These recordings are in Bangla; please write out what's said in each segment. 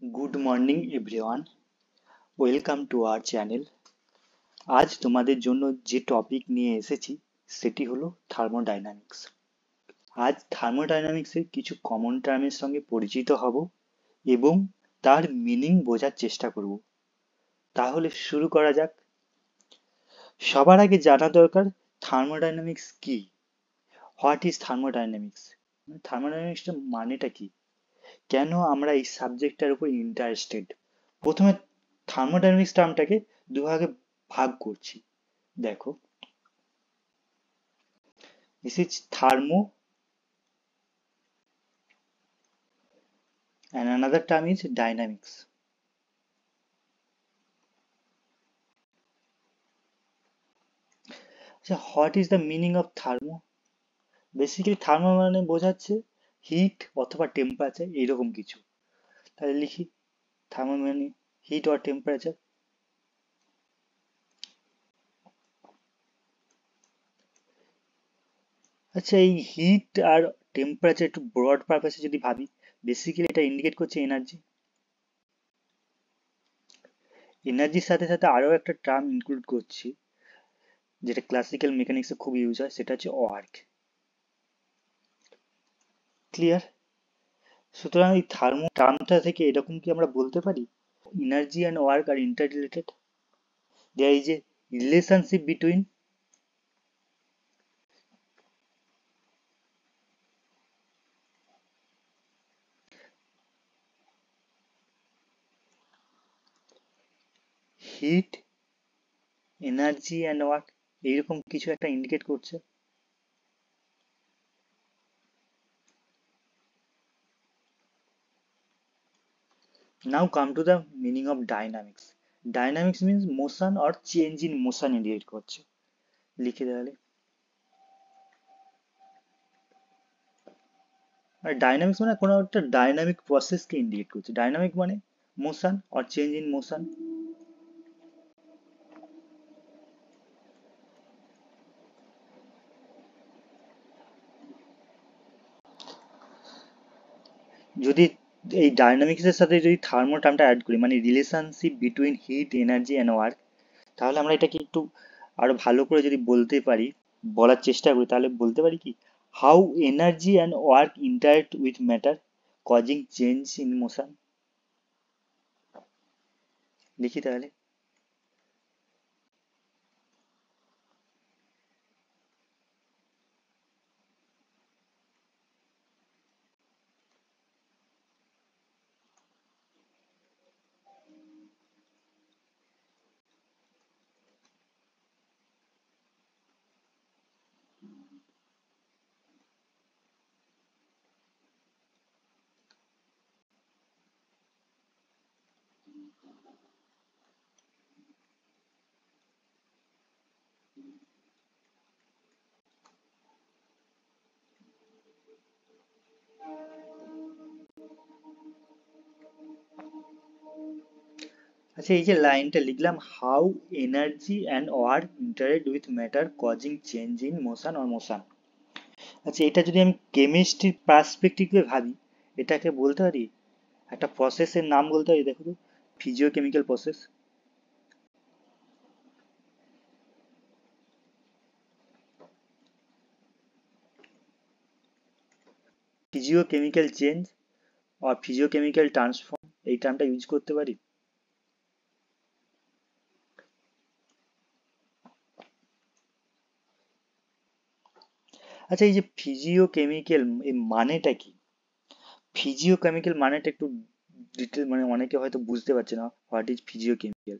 Good morning everyone, welcome to our channel. আজ তোমাদের জন্য যে টপিক নিয়ে এসেছি সেটি হলো থার্মোডাইনামিক্স। আজ থার্মোডাইনামিক্সের কিছু কমন টার্মের সঙ্গে পরিচিত হব এবং তার মিনিং বোঝার চেষ্টা করব। তাহলে শুরু করা যাক। সবার আগে জানা দরকার থার্মোডাইনামিক্স কি। What is thermodynamics? থার্মোডাইনামিক্সটা মানেটা কি, কেন আমরা এই সাবজেক্টটার উপর ইন্টারেস্টেড। প্রথমে থার্মোডাইনামিক্স টার্মটাকে দুভাগে ভাগ করছি। দেখো, this is thermo and another term is dynamics. আচ্ছা, what is the meaning of thermo? Basically thermo মানে বোঝাচ্ছে হিট অথবা টেম্পারেচার, এইরকম কিছু। তাহলে লিখি থার্মো মানে হিট অর টেম্পারেচার। আচ্ছা, এই হিট আর টেম্পারেচার একটু ব্রড পারপাসে যদি ভাবি, বেসিক্যালি এটা ইন্ডিকেট করছে এনার্জি। এনার্জির সাথে সাথে আরো একটা টার্ম ইনক্লুড করছি, যেটা ক্লাসিক্যাল মেকানিক্সে খুব ইউজ হয়, সেটা হচ্ছে ওয়ার্ক। ক্লিয়ার? সুতরাং এই থার্মো টার্মটা থেকে এরকম কি আমরা বলতে পারি এনার্জি অ্যান্ড ওয়ার্ক আর interrelated, there is a relationship between heat, energy and work, এইরকম কিছু একটা ইন্ডিকেট করছে। Now come to the meaning of dynamics. Dynamics means motion or change in motion indicate করছে। লিখে দেওয়ালে আর ডাইনামিক্স মানে কোনো একটা ডাইনামিক প্রসেসকে ইন্ডিকেট করছে। ডাইনামিক মানে motion or change in motion. যদি এই ডায়নামিক্সের সাথে যদি থার্মো টার্মটা অ্যাড করি, মানে relationship between heat, energy and work, তাহলে আমরা এটাকে একটু আরো ভালো করে যদি বলতে পারি, বলার চেষ্টা করি, তাহলে বলতে পারি কি, how energy and work interact with matter causing change in motion. লিখি তাহলে। আচ্ছা, এই যে লাইনটা লিখলাম, how energy and work interact with matter causing change in motion or motion. আচ্ছা, এটা যদি আমি কেমিস্ট্রির পার্সপেক্টিভে ভাবি, এটাকে বলতে পারি একটা প্রসেসের নাম বলতে পারি। দেখো তো, ফিজিওকেমিক্যাল প্রসেস। ফিজিওকেমিক্যাল চেঞ্জ আর ফিজিওকেমিক্যাল ট্রান্সফর্ম, এই টার্মটা ইউজ করতে পারি। আচ্ছা, এই যে ফিজিওকেমিক্যাল, এই মানেটা কি? ফিজিওকেমিক্যাল মানেটা একটু ডিটেল, মানে অনেকে হয়তো বুঝতে পারছে না হোয়াট ইজ ফিজিওকেমিক্যাল।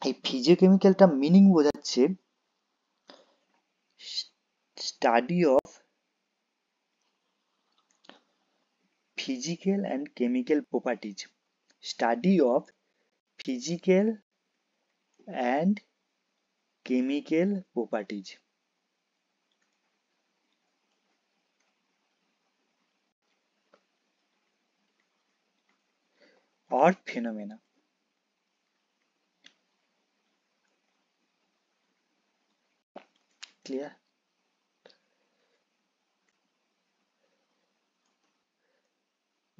এই ফিজিওকেমিক্যালটা মিনিং বোঝাচ্ছে study of physical and chemical properties. Study of physical and chemical properties or phenomena. Clear?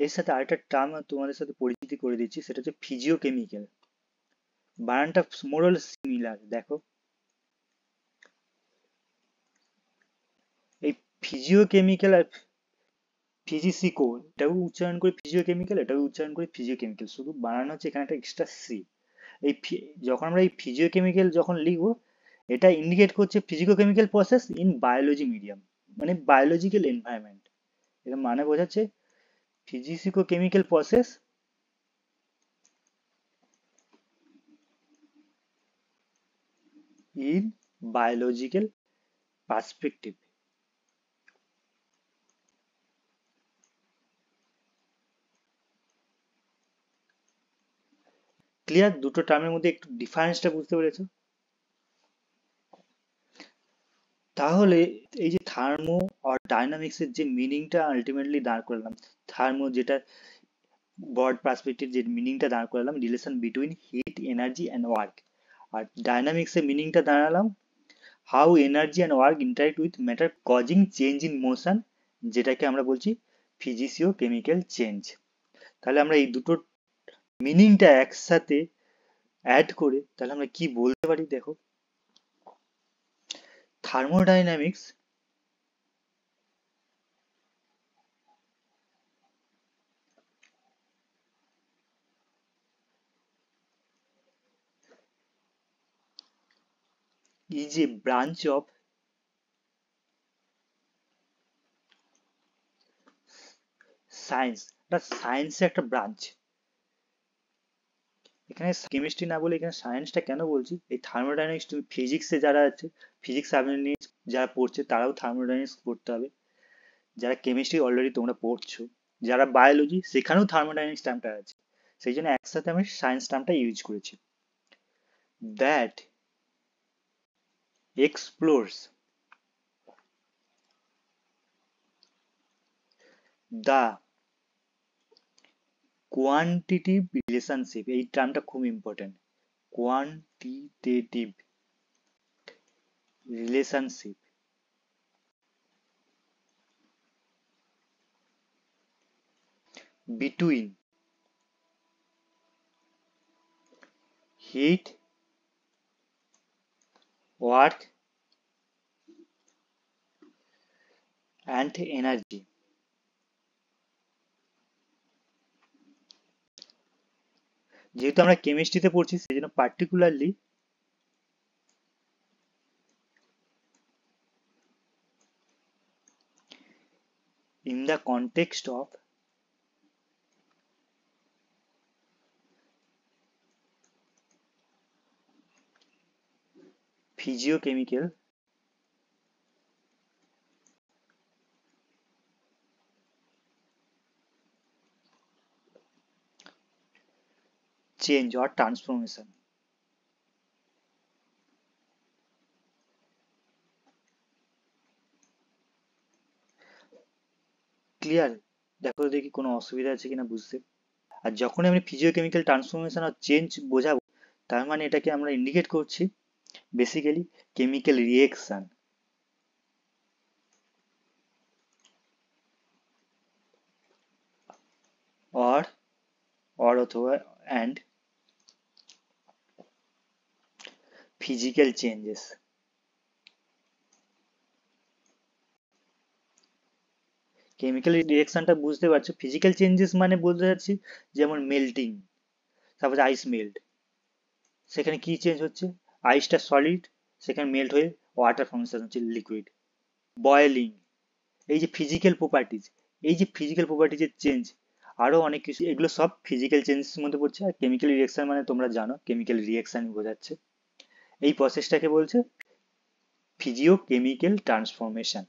এর সাথে আরেকটা টার্ম তোমাদের সাথে পরিচিতি করে দিচ্ছি, সেটা হচ্ছে ফিজিওকেমিক্যাল। বানানটা মোরাল সিমিলার। দেখো, এই ফিজিওকেমিক্যাল আর ফিজিসিকো, এটাও উচ্চারণ করে ফিজিওকেমিক্যাল, এটাও উচ্চারণ করে ফিজিওকেমিক্যাল, শুধু বানানো হচ্ছে এখানে একটা এক্সট্রা সি। এই যখন আমরা এই ফিজিওকেমিক্যাল যখন লিখবো, এটা ইন্ডিকেট করছে physicochemical process in biology medium, মানে বায়োলজিক্যাল এনভায়রনমেন্ট। এটা মানে বোঝাচ্ছে physicochemical process in biological perspective. Clear? দুটো টার্মের মধ্যে একটু ডিফারেন্সটা বুঝতে পেরেছো? তাহলে এই যে থার্মো আর ডাইনামিক্স এর যে মিনিংটা আলটিমেটলি দাঁড় করলাম, থার্মো যেটা ব্রড পার্সপেক্টিভ যে মিনিংটা দাঁড় করালাম, relation between heat, energy and work. আর ডাইনামিক্স এর মিনিংটা দাঁড়ালাম how energy and work interact with matter causing change in motion, যেটাকে আমরা বলছি ফিজিসিও কেমিক্যাল চেঞ্জ। তাহলে আমরা এই দুটো মিনিংটা একসাথে অ্যাড করে তাহলে আমরা কি বলতে পারি, দেখো। Thermodynamics is a branch of science. এটা সায়েন্সের একটা ব্রাঞ্চ। এখানে কেমিস্ট্রি না বলে এখানে সায়েন্সটা কেন বলছি, এই থার্মোডাইনামিক্স তুমি ফিজিক্সে যারা আছে, ফিজিক্স সাবজেক্ট যারা পড়ছে তারাও থার্মোডাইনামিক্স পড়তে হবে। যারা কেমিস্ট্রি অলরেডি তোমরা পড়ছো, যারা বায়োলজি সেখানেও থার্মোডাইনামিক্স টার্মটা আছে, সেই জন্য একসাথে আমি সায়েন্স টার্মটা ইউজ করেছি। That explores the quantitative relationship, এই টার্মটা খুব important. Quantitative relationship between heat, work and energy. যেহেতু আমরা কেমিস্ট্রিতে পড়ছি সেই জন্য particularly in the context of physiochemical change or transformation। Clear? দেখো দেখি কোনো অসুবিধা আছে কিনা বুঝতে। আর যখন আমি ফিজিওকেমিক্যাল ট্রান্সফরমেশন আর চেঞ্জ বোঝাবো, তার মানে এটাকে আমরা ইন্ডিকেট করছি বেসিক্যালি কেমিক্যাল রিয়েকশন or অথবা and physical changes। কেমিক্যাল রিয়েকশনটা বুঝতে পারছো, ফিজিক্যাল চেঞ্জেস মানে বলতে চাচ্ছি যেমন মেল্টিং, সাপোজ আইস মেল্ট, সেখানে কি চেঞ্জ হচ্ছে, আইসটা সলিড সেখানে মেল্ট হয়ে ওয়াটার ফর্মেশন হচ্ছে লিকুইড। বয়েলিং, এই যে ফিজিক্যাল প্রপার্টিজ, এই যে ফিজিক্যাল প্রপার্টিজের চেঞ্জ, আরো অনেক কিছু, এগুলো সব ফিজিক্যাল চেঞ্জের মধ্যে পড়ছে। আর কেমিক্যাল রিয়েকশন মানে তোমরা জানো কেমিক্যাল রিয়েকশন বোঝাচ্ছে, এই প্রসেসটাকে বলছে ফিজিও কেমিক্যাল ট্রান্সফরমেশন।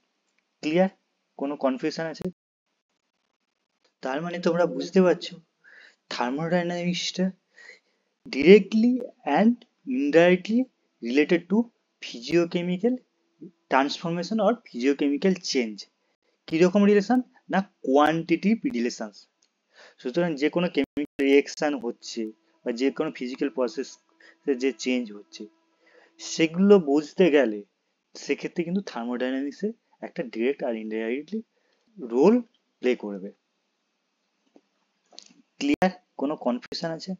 ক্লিয়ার? কোনো কনফিউশন আছে? তার মানে তোমরা বুঝতে পারছো থার্মোডাইনামিক্সটা directly and indirectly related to physiochemical transformation or physiochemical change. কিরকম রিলেশন? না কোয়ান্টিটিভ রিলেশন। সুতরাং যে কোনো কেমিক্যাল রিয়েকশন হচ্ছে বা যে কোনো ফিজিক্যাল প্রসেস যে চেঞ্জ হচ্ছে, সেগুলো বুঝতে গেলে সেক্ষেত্রে কিন্তু থার্মোডাইনামিক্সে একটা ডিরেক্ট আর ইনডাইরেক্টলি রোল প্লে করবে। ক্লিয়ার? কোনো কনফিউশন আছে?